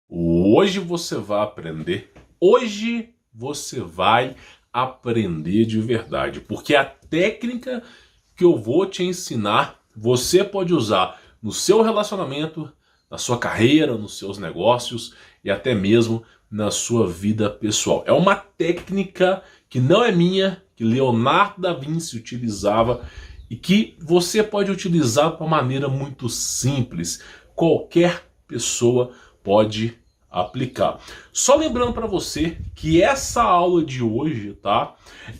Hoje você vai aprender. Hoje você vai aprender de verdade. Porque a técnica que eu vou te ensinar, você pode usar no seu relacionamento, na sua carreira, nos seus negócios e até mesmo na sua vida pessoal. É uma técnica que não é minha, que Leonardo da Vinci utilizava e que você pode utilizar de uma maneira muito simples. Qualquer pessoa pode aplicar. Só lembrando para você que essa aula de hoje, tá?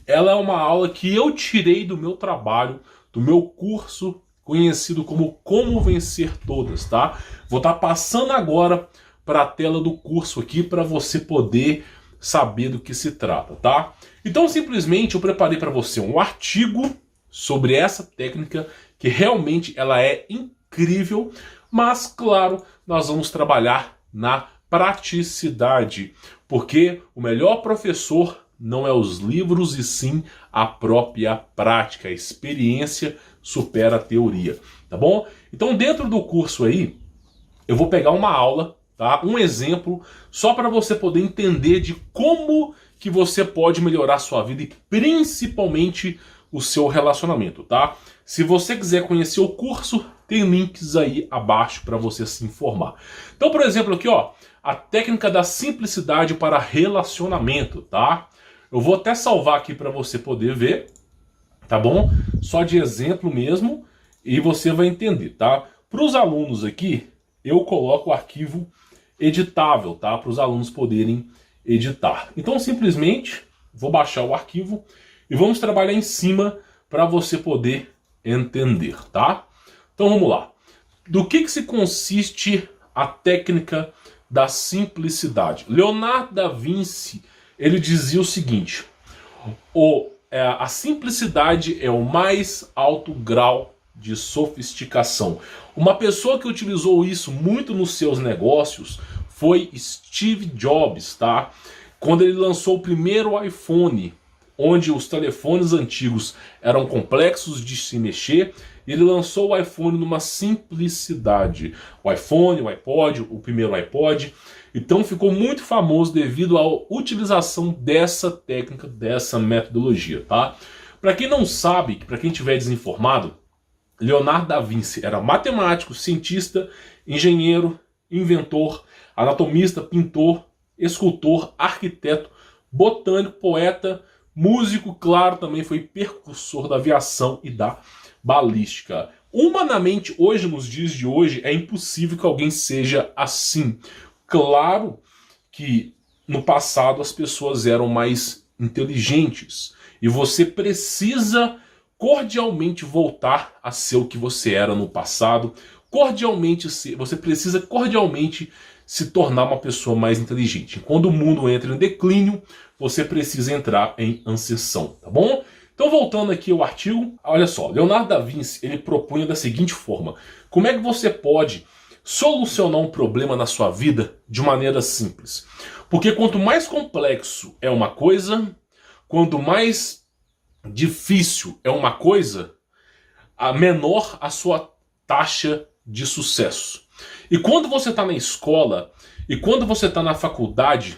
Ela é uma aula que eu tirei do meu trabalho, do meu curso conhecido como Como Vencer Todas, tá? Vou estar passando agora para a tela do curso aqui para você poder saber do que se trata, tá? Então simplesmente eu preparei para você um artigo sobre essa técnica que realmente ela é incrível, mas claro, nós vamos trabalhar na praticidade, porque o melhor professor não é os livros e sim a própria prática. A experiência supera a teoria, tá bom? Então dentro do curso aí, eu vou pegar uma aula, tá? Um exemplo, só para você poder entender de como que você pode melhorar a sua vida e principalmente o seu relacionamento, tá? Se você quiser conhecer o curso, tem links aí abaixo para você se informar. Então, por exemplo, aqui, ó, a técnica da simplicidade para relacionamento, tá? Eu vou até salvar aqui para você poder ver, tá bom? Só de exemplo mesmo, e você vai entender, tá? Para os alunos aqui, eu coloco o arquivo editável, tá? Para os alunos poderem editar. Então, simplesmente, vou baixar o arquivo e vamos trabalhar em cima para você poder entender, tá? Então vamos lá. Do que se consiste a técnica da simplicidade? Leonardo da Vinci, ele dizia o seguinte: a simplicidade é o mais alto grau de sofisticação. Uma pessoa que utilizou isso muito nos seus negócios foi Steve Jobs, tá? Quando ele lançou o primeiro iPhone, onde os telefones antigos eram complexos de se mexer, ele lançou o iPhone numa simplicidade. O iPhone, o iPod, o primeiro iPod. Então ficou muito famoso devido à utilização dessa técnica, dessa metodologia, tá? Para quem não sabe, para quem estiver desinformado, Leonardo da Vinci era matemático, cientista, engenheiro, inventor, anatomista, pintor, escultor, arquiteto, botânico, poeta, músico, claro, também foi precursor da aviação e da balística. Humanamente, hoje, nos dias de hoje, é impossível que alguém seja assim. Claro que no passado as pessoas eram mais inteligentes e você precisa cordialmente voltar a ser o que você era no passado. Você precisa cordialmente se tornar uma pessoa mais inteligente. Quando o mundo entra em declínio, você precisa entrar em ascensão, tá bom? Então voltando aqui ao artigo, olha só, Leonardo da Vinci, ele propunha da seguinte forma: como é que você pode solucionar um problema na sua vida de maneira simples? Porque quanto mais complexo é uma coisa, quanto mais difícil é uma coisa, a menor a sua taxa de sucesso. E quando você está na escola e quando você está na faculdade,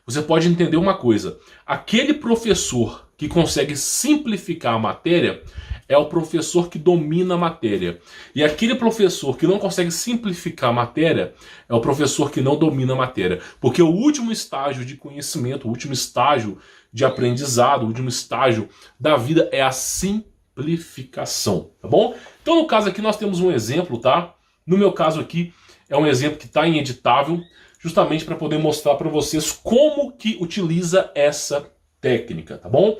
você pode entender uma coisa: aquele professor que consegue simplificar a matéria é o professor que domina a matéria. E aquele professor que não consegue simplificar a matéria é o professor que não domina a matéria. Porque o último estágio de conhecimento, o último estágio de aprendizado, o último estágio da vida é a simplificação, tá bom? Então no caso aqui nós temos um exemplo, tá? No meu caso aqui é um exemplo que está em editável, justamente para poder mostrar para vocês como que utiliza essa técnica, tá bom?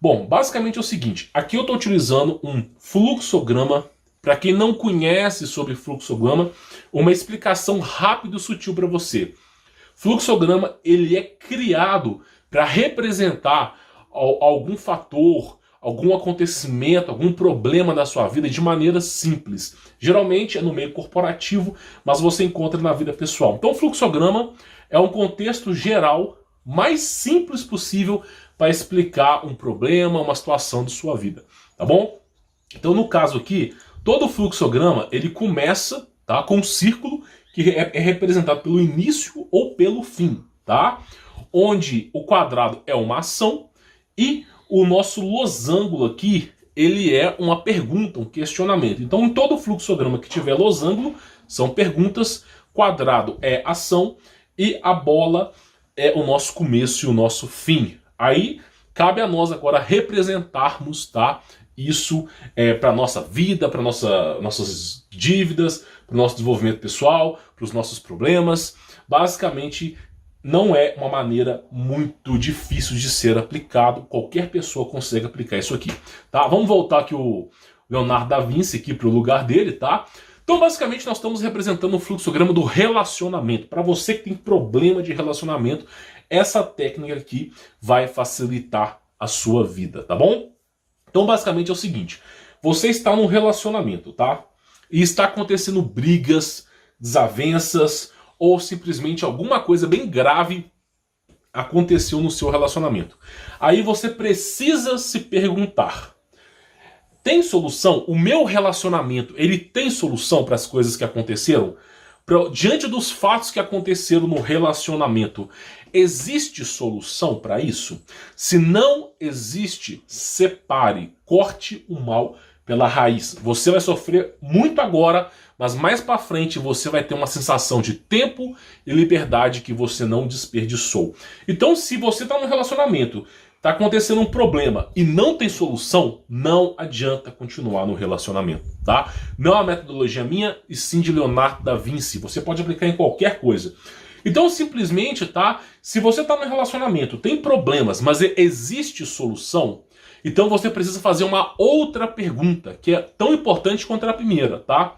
Bom, basicamente é o seguinte, aqui eu estou utilizando um fluxograma. Para quem não conhece sobre fluxograma, uma explicação rápida e sutil para você. Fluxograma, ele é criado para representar algum fator, algum acontecimento, algum problema na sua vida de maneira simples. Geralmente é no meio corporativo, mas você encontra na vida pessoal. Então o fluxograma é um contexto geral mais simples possível para explicar um problema, uma situação de sua vida, tá bom? Então no caso aqui, todo fluxograma ele começa, tá, com um círculo que é representado pelo início ou pelo fim, tá? Onde o quadrado é uma ação e o nosso losango aqui, ele é uma pergunta, um questionamento. Então, em todo fluxograma que tiver losango, são perguntas, quadrado é ação e a bola é o nosso começo e o nosso fim. Aí, cabe a nós agora representarmos, tá? Isso para a nossa vida, para nossas dívidas, para o nosso desenvolvimento pessoal, para os nossos problemas. Basicamente, não é uma maneira muito difícil de ser aplicado. Qualquer pessoa consegue aplicar isso aqui, tá? Vamos voltar aqui o Leonardo da Vinci aqui para o lugar dele, tá? Então, basicamente, nós estamos representando o fluxograma do relacionamento. Para você que tem problema de relacionamento, essa técnica aqui vai facilitar a sua vida, tá bom? Então, basicamente, é o seguinte. Você está num relacionamento, tá? E está acontecendo brigas, desavenças, ou simplesmente alguma coisa bem grave aconteceu no seu relacionamento. Aí você precisa se perguntar: tem solução? O meu relacionamento, ele tem solução para as coisas que aconteceram? Diante dos fatos que aconteceram no relacionamento, existe solução para isso? Se não existe, separe, corte o mal pela raiz. Você vai sofrer muito agora, mas mais para frente você vai ter uma sensação de tempo e liberdade que você não desperdiçou. Então, se você está num relacionamento, está acontecendo um problema e não tem solução, não adianta continuar no relacionamento, tá? Não é uma metodologia minha, e sim de Leonardo da Vinci. Você pode aplicar em qualquer coisa. Então, simplesmente, tá? Se você está no relacionamento, tem problemas, mas existe solução, então você precisa fazer uma outra pergunta, que é tão importante quanto a primeira, tá?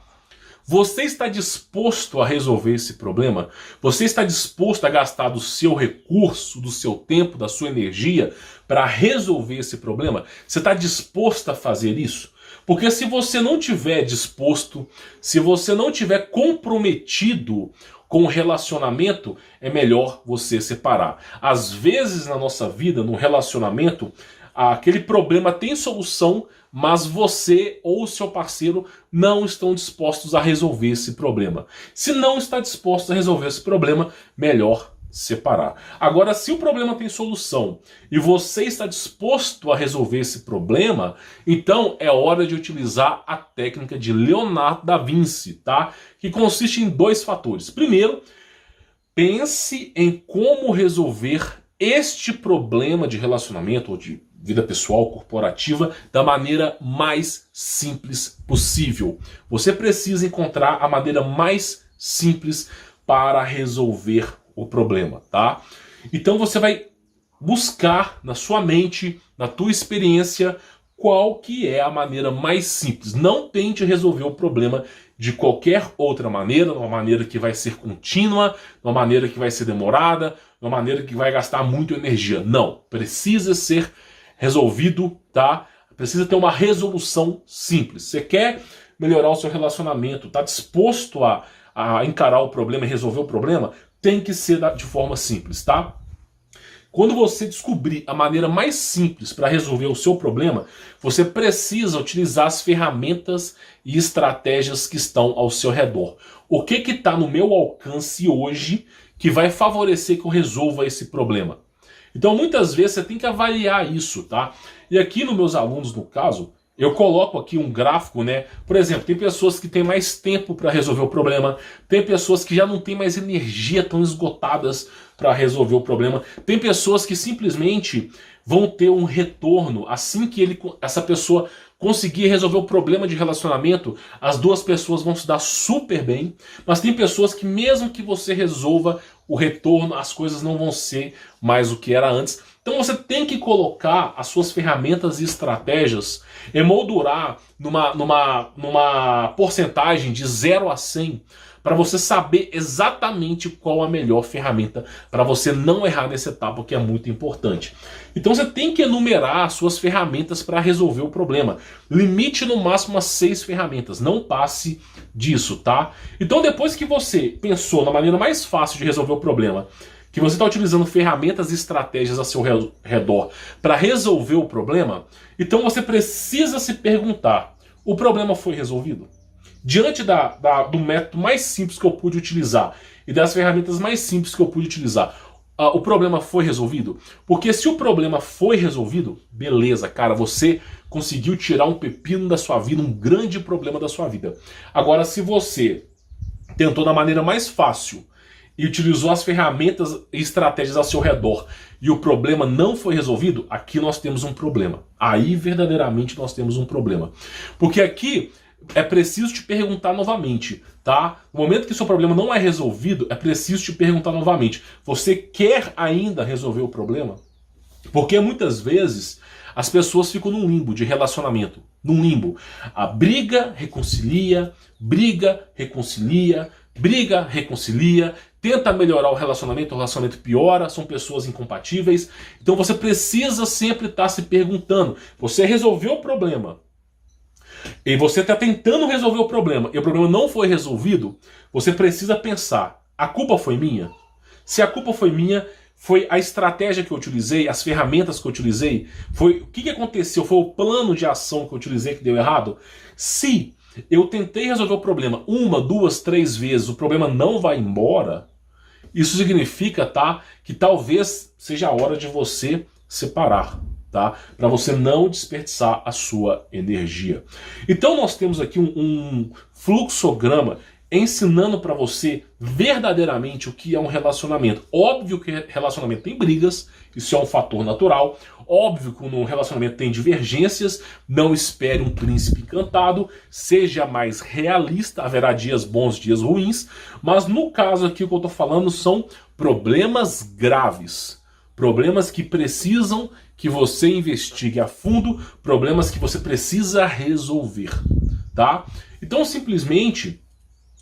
Você está disposto a resolver esse problema? Você está disposto a gastar do seu recurso, do seu tempo, da sua energia para resolver esse problema? Você está disposto a fazer isso? Porque se você não tiver disposto, se você não tiver comprometido com o relacionamento, é melhor você separar. Às vezes na nossa vida, no relacionamento, aquele problema tem solução, mas você ou o seu parceiro não estão dispostos a resolver esse problema. Se não está disposto a resolver esse problema, melhor separar. Agora, se o problema tem solução e você está disposto a resolver esse problema, então é hora de utilizar a técnica de Leonardo da Vinci, tá? Que consiste em dois fatores. Primeiro, pense em como resolver este problema de relacionamento ou de vida pessoal, corporativa, da maneira mais simples possível. Você precisa encontrar a maneira mais simples para resolver o problema, tá? Então você vai buscar na sua mente, na tua experiência, qual que é a maneira mais simples. Não tente resolver o problema de qualquer outra maneira, de uma maneira que vai ser contínua, de uma maneira que vai ser demorada, de uma maneira que vai gastar muito energia. Não, precisa ser resolvido, tá? Precisa ter uma resolução simples. Você quer melhorar o seu relacionamento, tá disposto a encarar o problema e resolver o problema? Tem que ser de forma simples, tá? Quando você descobrir a maneira mais simples para resolver o seu problema, você precisa utilizar as ferramentas e estratégias que estão ao seu redor. O que está no meu alcance hoje que vai favorecer que eu resolva esse problema? Então, muitas vezes você tem que avaliar isso, tá? E aqui nos meus alunos, no caso, eu coloco aqui um gráfico, né? Por exemplo, tem pessoas que têm mais tempo para resolver o problema, tem pessoas que já não têm mais energia, tão esgotadas para resolver o problema, tem pessoas que simplesmente vão ter um retorno assim que essa pessoa conseguir resolver o problema de relacionamento, as duas pessoas vão se dar super bem, mas tem pessoas que mesmo que você resolva o retorno, as coisas não vão ser mais o que era antes. Então você tem que colocar as suas ferramentas e estratégias, emoldurar numa porcentagem de 0 a 100, para você saber exatamente qual a melhor ferramenta para você não errar nessa etapa, que é muito importante. Então você tem que enumerar as suas ferramentas para resolver o problema. Limite no máximo a 6 ferramentas, não passe disso, tá? Então depois que você pensou na maneira mais fácil de resolver o problema, que você está utilizando ferramentas e estratégias a seu redor para resolver o problema, então você precisa se perguntar: o problema foi resolvido? Diante do método mais simples que eu pude utilizar e das ferramentas mais simples que eu pude utilizar, o problema foi resolvido? Porque se o problema foi resolvido, beleza, cara, você conseguiu tirar um pepino da sua vida, um grande problema da sua vida. Agora, se você tentou da maneira mais fácil e utilizou as ferramentas e estratégias ao seu redor e o problema não foi resolvido, aqui nós temos um problema. Aí verdadeiramente nós temos um problema. Porque aqui é preciso te perguntar novamente, tá? No momento que seu problema não é resolvido, é preciso te perguntar novamente. Você quer ainda resolver o problema? Porque muitas vezes as pessoas ficam num limbo de relacionamento. Num limbo. A briga, reconcilia, briga, reconcilia, briga, reconcilia, tenta melhorar o relacionamento piora, são pessoas incompatíveis. Então você precisa sempre estar se perguntando, você resolveu o problema, e você está tentando resolver o problema, e o problema não foi resolvido, você precisa pensar, a culpa foi minha? Se a culpa foi minha, foi a estratégia que eu utilizei, as ferramentas que eu utilizei, foi o que aconteceu, foi o plano de ação que eu utilizei que deu errado? Se eu tentei resolver o problema 1, 2, 3 vezes, o problema não vai embora, isso significa, tá, que talvez seja a hora de você separar, tá? Para você não desperdiçar a sua energia. Então nós temos aqui um fluxograma ensinando para você verdadeiramente o que é um relacionamento. Óbvio que relacionamento tem brigas, isso é um fator natural. Óbvio que um relacionamento tem divergências, não espere um príncipe encantado, seja mais realista, haverá dias bons, dias ruins, mas no caso aqui o que eu estou falando são problemas graves, problemas que precisam que você investigue a fundo, problemas que você precisa resolver, tá? Então simplesmente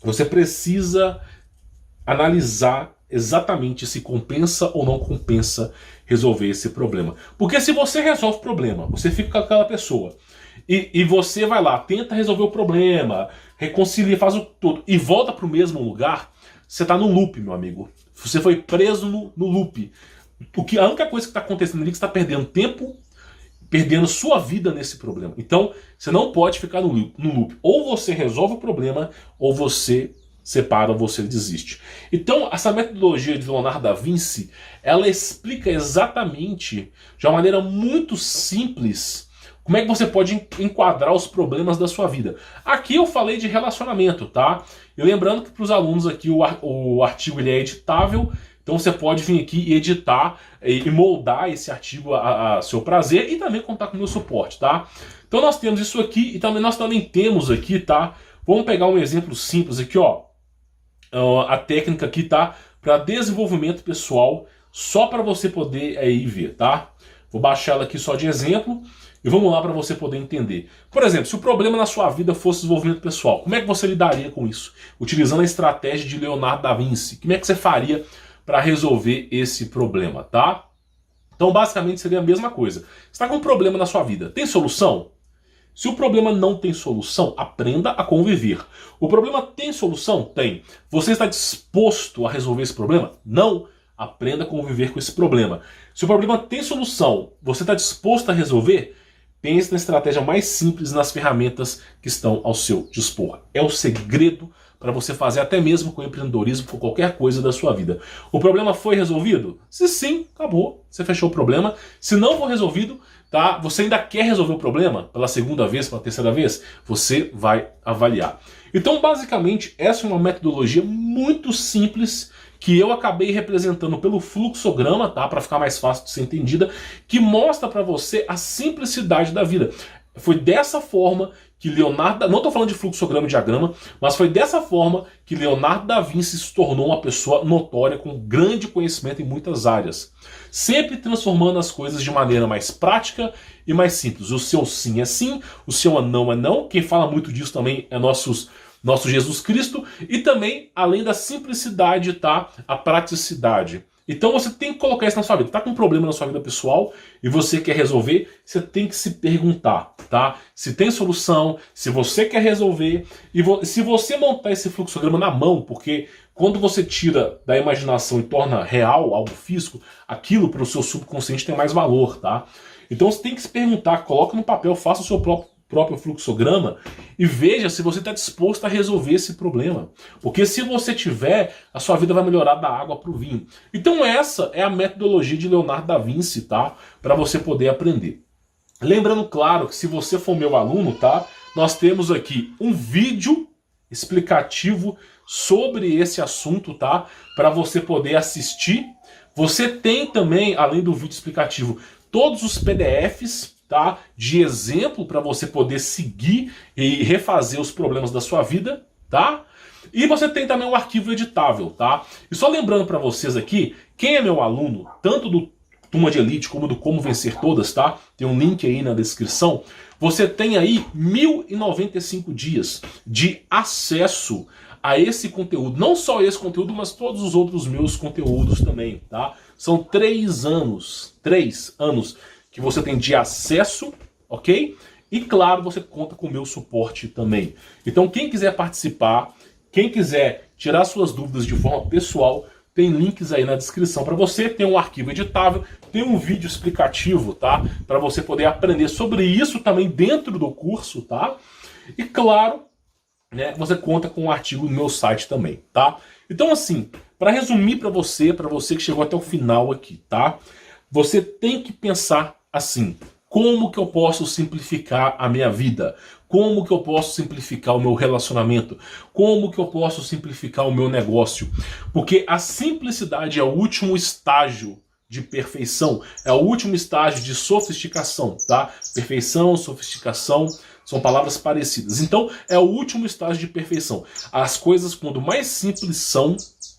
você precisa analisar exatamente se compensa ou não compensa resolver esse problema. Porque se você resolve o problema, você fica com aquela pessoa, e você vai lá, tenta resolver o problema, reconcilia, faz o tudo, e volta para o mesmo lugar, você está no loop, meu amigo. Você foi preso no loop. A única coisa que está acontecendo ali é que você está perdendo tempo, perdendo sua vida nesse problema. Então, você não pode ficar no loop. Ou você resolve o problema, ou você separa, ou você desiste. Então, essa metodologia de Leonardo da Vinci, ela explica exatamente, de uma maneira muito simples, como é que você pode enquadrar os problemas da sua vida. Aqui eu falei de relacionamento, tá? E lembrando que para os alunos aqui o artigo ele é editável, então você pode vir aqui e editar e moldar esse artigo a seu prazer e também contar com o meu suporte, tá? Então nós temos isso aqui e também nós também temos aqui, tá? Vamos pegar um exemplo simples aqui, ó. A técnica aqui, tá? Para desenvolvimento pessoal, só para você poder aí ver, tá? Vou baixar ela aqui só de exemplo e vamos lá para você poder entender. Por exemplo, se o problema na sua vida fosse desenvolvimento pessoal, como é que você lidaria com isso? Utilizando a estratégia de Leonardo da Vinci, como é que você faria para resolver esse problema, tá? Então, basicamente, seria a mesma coisa. Você está com um problema na sua vida, tem solução? Se o problema não tem solução, aprenda a conviver. O problema tem solução? Tem. Você está disposto a resolver esse problema? Não. Aprenda a conviver com esse problema. Se o problema tem solução, você está disposto a resolver? Pense na estratégia mais simples, nas ferramentas que estão ao seu dispor. É o segredo para você fazer até mesmo com empreendedorismo, com qualquer coisa da sua vida. O problema foi resolvido? Se sim, acabou. Você fechou o problema. Se não for resolvido, tá? Você ainda quer resolver o problema? Pela segunda vez, pela terceira vez? Você vai avaliar. Então, basicamente, essa é uma metodologia muito simples que eu acabei representando pelo fluxograma, tá? Para ficar mais fácil de ser entendida, que mostra para você a simplicidade da vida. Foi dessa forma que Leonardo... Não estou falando de fluxograma e diagrama, mas foi dessa forma que Leonardo da Vinci se tornou uma pessoa notória com grande conhecimento em muitas áreas. Sempre transformando as coisas de maneira mais prática e mais simples. O seu sim é sim, o seu não é não. Quem fala muito disso também é nosso Jesus Cristo. E também, além da simplicidade, tá? A praticidade. Então você tem que colocar isso na sua vida. Tá com um problema na sua vida pessoal e você quer resolver, você tem que se perguntar, tá? Se tem solução, se você quer resolver, e se você montar esse fluxograma na mão, porque quando você tira da imaginação e torna real, algo físico, aquilo para o seu subconsciente tem mais valor, tá? Então você tem que se perguntar, coloca no papel, faça o seu próprio próprio fluxograma e veja se você está disposto a resolver esse problema. Porque se você tiver, a sua vida vai melhorar da água para o vinho. Então essa é a metodologia de Leonardo da Vinci, tá? Para você poder aprender. Lembrando, claro, que se você for meu aluno, tá? Nós temos aqui um vídeo explicativo sobre esse assunto, tá? Para você poder assistir. Você tem também, além do vídeo explicativo, todos os PDFs, tá? De exemplo para você poder seguir e refazer os problemas da sua vida, tá? E você tem também um arquivo editável, tá? E só lembrando para vocês aqui, quem é meu aluno, tanto do Turma de Elite como do Como Vencer Todas, tá? Tem um link aí na descrição. Você tem aí 1095 dias de acesso a esse conteúdo. Não só esse conteúdo, mas todos os outros meus conteúdos também, tá? São 3 anos que você tem de acesso, ok? E claro, você conta com o meu suporte também. Então quem quiser participar, quem quiser tirar suas dúvidas de forma pessoal, tem links aí na descrição para você, tem um arquivo editável, tem um vídeo explicativo, tá? Para você poder aprender sobre isso também dentro do curso, tá? E claro, né, você conta com um artigo no meu site também, tá? Então assim, para resumir para você que chegou até o final aqui, tá? Você tem que pensar assim: como que eu posso simplificar a minha vida? Como que eu posso simplificar o meu relacionamento? Como que eu posso simplificar o meu negócio? Porque a simplicidade é o último estágio de perfeição, é o último estágio de sofisticação, tá? Perfeição, sofisticação são palavras parecidas. Então, é o último estágio de perfeição. As coisas, quando mais simples são,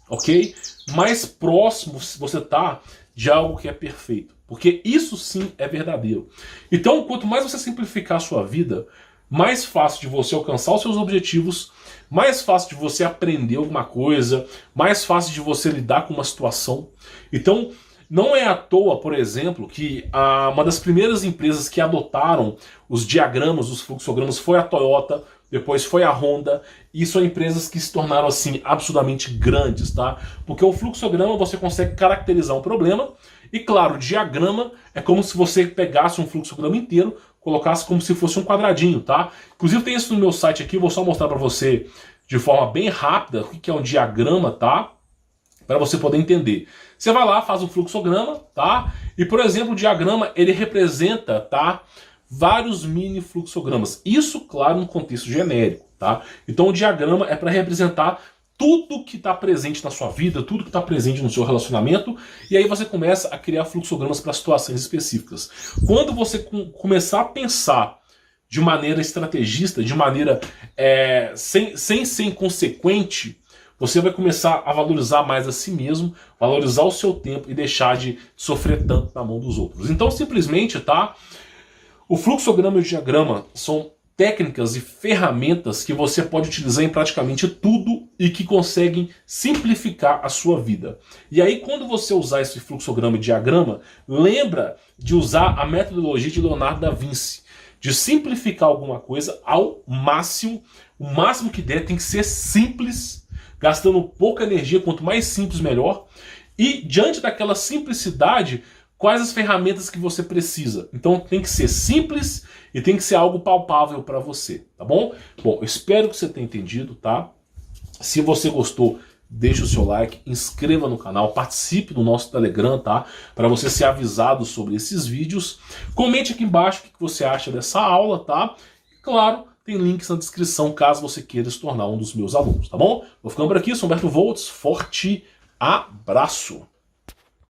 ok? Mais próximo você tá de algo que é perfeito. Porque isso sim é verdadeiro. Então, quanto mais você simplificar a sua vida, mais fácil de você alcançar os seus objetivos, mais fácil de você aprender alguma coisa, mais fácil de você lidar com uma situação. Então, não é à toa, por exemplo, que uma das primeiras empresas que adotaram os diagramas, os fluxogramas, foi a Toyota, depois foi a Honda, e são empresas que se tornaram assim absurdamente grandes, tá? Porque o fluxograma você consegue caracterizar um problema, e claro, o diagrama é como se você pegasse um fluxograma inteiro, colocasse como se fosse um quadradinho, tá? Inclusive tem isso no meu site aqui, vou só mostrar para você de forma bem rápida o que é um diagrama, tá? Para você poder entender. Você vai lá, faz um fluxograma, tá? E por exemplo, o diagrama ele representa, tá? Vários mini fluxogramas. Isso, claro, no contexto genérico, tá? Então o diagrama é para representar tudo que está presente na sua vida, tudo que está presente no seu relacionamento, e aí você começa a criar fluxogramas para situações específicas. Quando você começar a pensar de maneira estrategista, de maneira sem ser inconsequente, você vai começar a valorizar mais a si mesmo, valorizar o seu tempo e deixar de sofrer tanto na mão dos outros. Então simplesmente, tá? O fluxograma e o diagrama são técnicas e ferramentas que você pode utilizar em praticamente tudo e que conseguem simplificar a sua vida. E aí quando você usar esse fluxograma e diagrama, lembra de usar a metodologia de Leonardo da Vinci, de simplificar alguma coisa ao máximo, o máximo que der, tem que ser simples, gastando pouca energia, quanto mais simples melhor, e diante daquela simplicidade, quais as ferramentas que você precisa. Então tem que ser simples e tem que ser algo palpável para você, tá bom? Bom, eu espero que você tenha entendido, tá? Se você gostou, deixa o seu like, inscreva no canal, participe do nosso Telegram, tá? Para você ser avisado sobre esses vídeos. Comente aqui embaixo o que você acha dessa aula, tá? E claro, tem links na descrição caso você queira se tornar um dos meus alunos, tá bom? Vou ficando por aqui, sou Humberto Voltz, forte abraço!